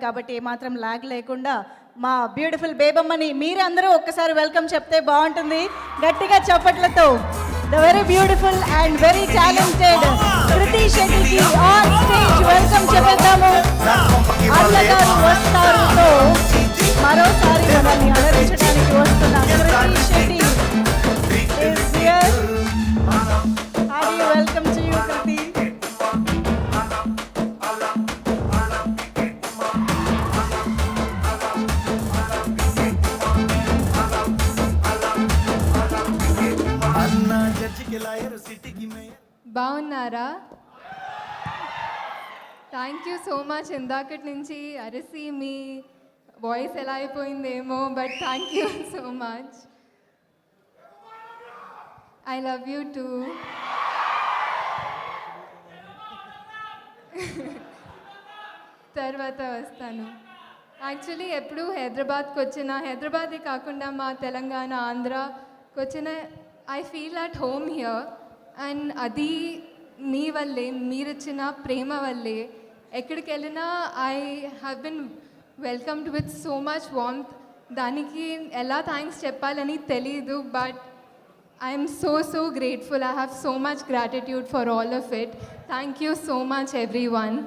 కాబట్టి ఏమాత్రం లాగ్ లేకుండా మా బ్యూటిఫుల్ బేబమ్మని మీరే అందరూ ఒక్కసారి వెల్కమ్ చెప్తే బాగుంటుంది. గట్టిగా చప్పట్లతో the very beautiful and very talented Kriti శెట్టికి ఆన్ స్టేజ్ వెల్కమ్ చెప్పేద్దాము. అన్నగారు వస్తారుతో మరోసారి మనల్ని అలరించడానికి వస్తున్న Kriti Shetty is here. Hearty welcome to you, Kriti. బాగున్నారా? Thank you so much. ఇందాకటి నుంచి అరిసి మీ వాయిస్ ఎలా అయిపోయిందేమో, but thank you so much. I love you too. తర్వాత వస్తాను. యాక్చువల్లీ ఎప్పుడు హైదరాబాద్కి వచ్చిన, హైదరాబాదే కాకుండా మా తెలంగాణ ఆంధ్రాకి వచ్చిన I feel at home here. And అది మీ వల్లే, మీరిచ్చిన ప్రేమ వల్లే. ఎక్కడికి వెళ్ళినా I have been welcomed with so much warmth. దానికి ఎలా థ్యాంక్స్ చెప్పాలని తెలీదు, but I'm so grateful. I have so much gratitude for all of it. Thank you so much everyone.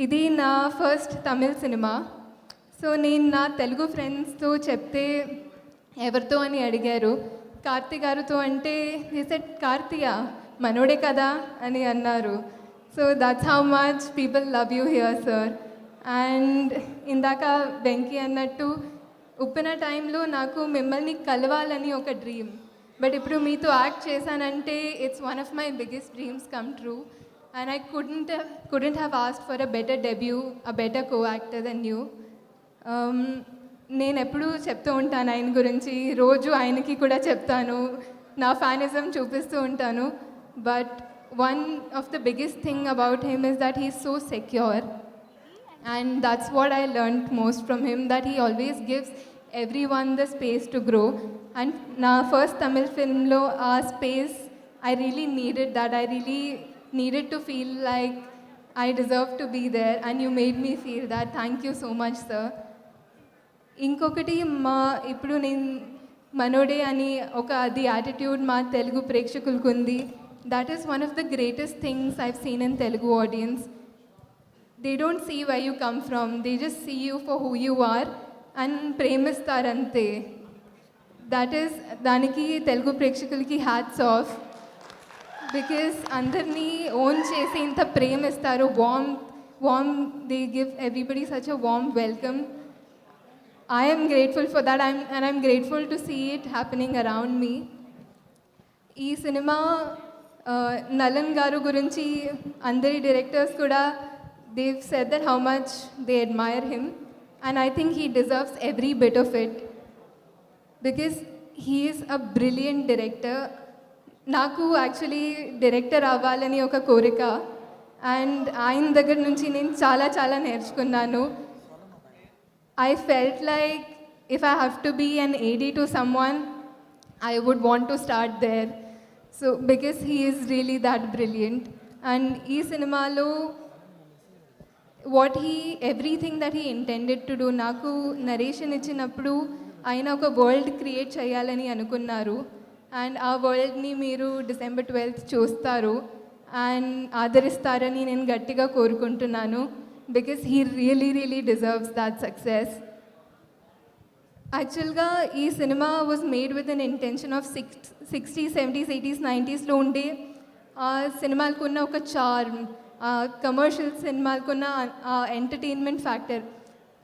ఇది నా ఫస్ట్ తమిళ్ సినిమా. సో నేను నా తెలుగు ఫ్రెండ్స్తో చెప్తే ఎవరితో అని అడిగారు. కార్తీ గారితో అంటే సెట్ కార్తీయా మనోడే కదా అని అన్నారు. So that's how much people love you here sir. And ఇందాక వెంకీ అన్నట్టు ఉప్పిన టైంలో నాకు మిమ్మల్ని కలవాలని ఒక డ్రీమ్, బట్ ఇప్పుడు మీతో యాక్ట్ చేశానంటే it's one of my biggest dreams come true. And I couldn't have asked for a better debut, a better co-actor than you. నేను ఎప్పుడూ చెప్తూ ఉంటాను ఆయన గురించి, రోజు ఆయనకి కూడా చెప్తాను, నా ఫ్యానిజం చూపిస్తూ ఉంటాను. But one of the biggest thing about him is that he is so secure. And that's what I learned most from him, that he always gives everyone the space to grow. And na first Tamil film lo aa space I really needed that. I really needed to feel like I deserve to be there, and you made me feel that. Thank you so much, sir. ఇంకొకటి మా ఇప్పుడు నేను మనోడే అని ఒక అది attitude మా తెలుగు ప్రేక్షకులకు ఉంది. That is one of the greatest things I've seen in Telugu audience. They don't see where you come from, they just see you for who you are and ప్రేమిస్తారంతే. దట్ ఈస్ దానికి తెలుగు ప్రేక్షకులకి హ్యాట్స్ ఆఫ్, బికాస్ అందరినీ own చేసి ఇంత ప్రేమిస్తారు. Warm they give everybody such a warm welcome. I am grateful for that, and I'm grateful to see it happening around me. ఈ cinema Nalan గారు గురించి అందరి డైరెక్టర్స్ కూడా they've said that how much they admire him, and I think he deserves every bit of it because he is a brilliant director. నాకు actually director అవ్వాలని ఒక కోరిక, and ఆయన దగ్గర నుంచి నేను చాలా నేర్చుకున్నాను. I felt like if I have to be an AD to someone, I would want to start there. So because he is really that brilliant. And ee cinemalo everything that he intended to do, నాకు narration ఇచ్చినప్పుడు ఆయన ఒక world create చేయాలని అనుకున్నారు. And ఆ వరల్డ్ని మీరు December 12th చూస్తారు and ఆదరిస్తారని నేను గట్టిగా కోరుకుంటున్నాను, because he really deserves that success. యాక్చువల్గా ఈ cinema was made with an intention of 60s, 70s, 80s, 90sలో ఉండే ఆ సినిమాలకు ఉన్న ఒక చార్మ్, కమర్షియల్ సినిమాలకున్న entertainment factor.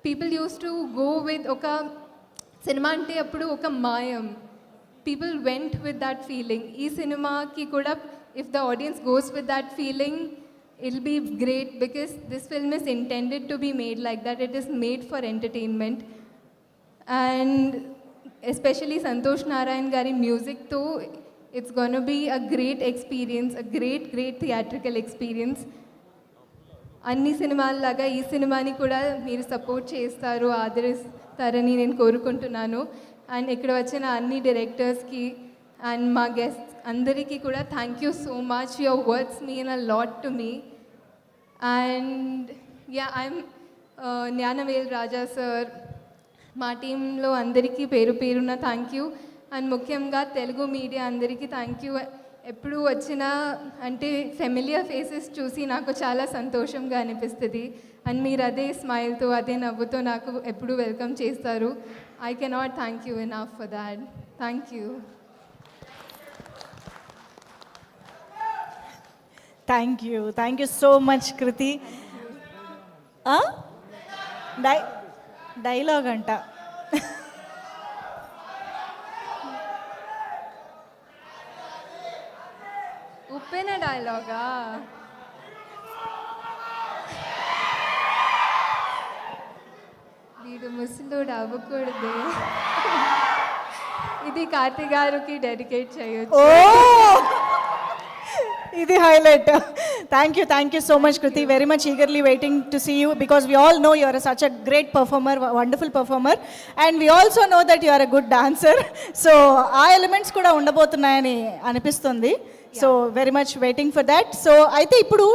People use to go with ఒక సినిమా అంటే అప్పుడు ఒక మాయం. People went with that feeling. ఈ సినిమాకి కూడా if the audience goes with that feeling, it'll be great because this film is intended to be made like that. It is made for entertainment, and especially Santosh Narayan gari music too, it's going to be a great experience, a great theatrical experience. అన్ని సినిమాల్లాగా ఈ సినిమాని కూడా మీరు support చేస్తారు, ఆదరిస్తారని నేను కోరుకుంటున్నాను. And ఇక్కడ వచ్చిన అన్ని డైరెక్టర్స్కి అండ్ మా గెస్ట్స్ అందరికీ కూడా thank you so much. Your words mean a lot to me. And yeah, Gnanavel Raja sir, మా టీంలో అందరికీ పేరు పేరున థ్యాంక్ యూ. అండ్ ముఖ్యంగా తెలుగు మీడియా అందరికీ థ్యాంక్ యూ. ఎప్పుడు వచ్చినా అంటే ఫెమిలియర్ ఫేసెస్ చూసి నాకు చాలా సంతోషంగా అనిపిస్తుంది. అండ్ మీరు అదే స్మైల్తో అదే నవ్వుతో నాకు ఎప్పుడు వెల్కమ్ చేస్తారు. I cannot thank you enough for that. Thank you. Thank you so much Krithi. Dialogue అంట. ఉప్పెన డైలాగా? వీడు ముసలోడు అవ్వకూడదు. ఇది కార్తీ గారికి డెడికేట్ చేయొచ్చు. ఓ ఇది highlight. Thank you so much Krithi. Very much eagerly waiting to see you because we all know you are such a great performer, wonderful performer, and we also know that you are a good dancer. So ఆ elements కూడా ఉండబోతున్నాయని అనిపిస్తుంది. So very much waiting for that. So అయితే ఇప్పుడు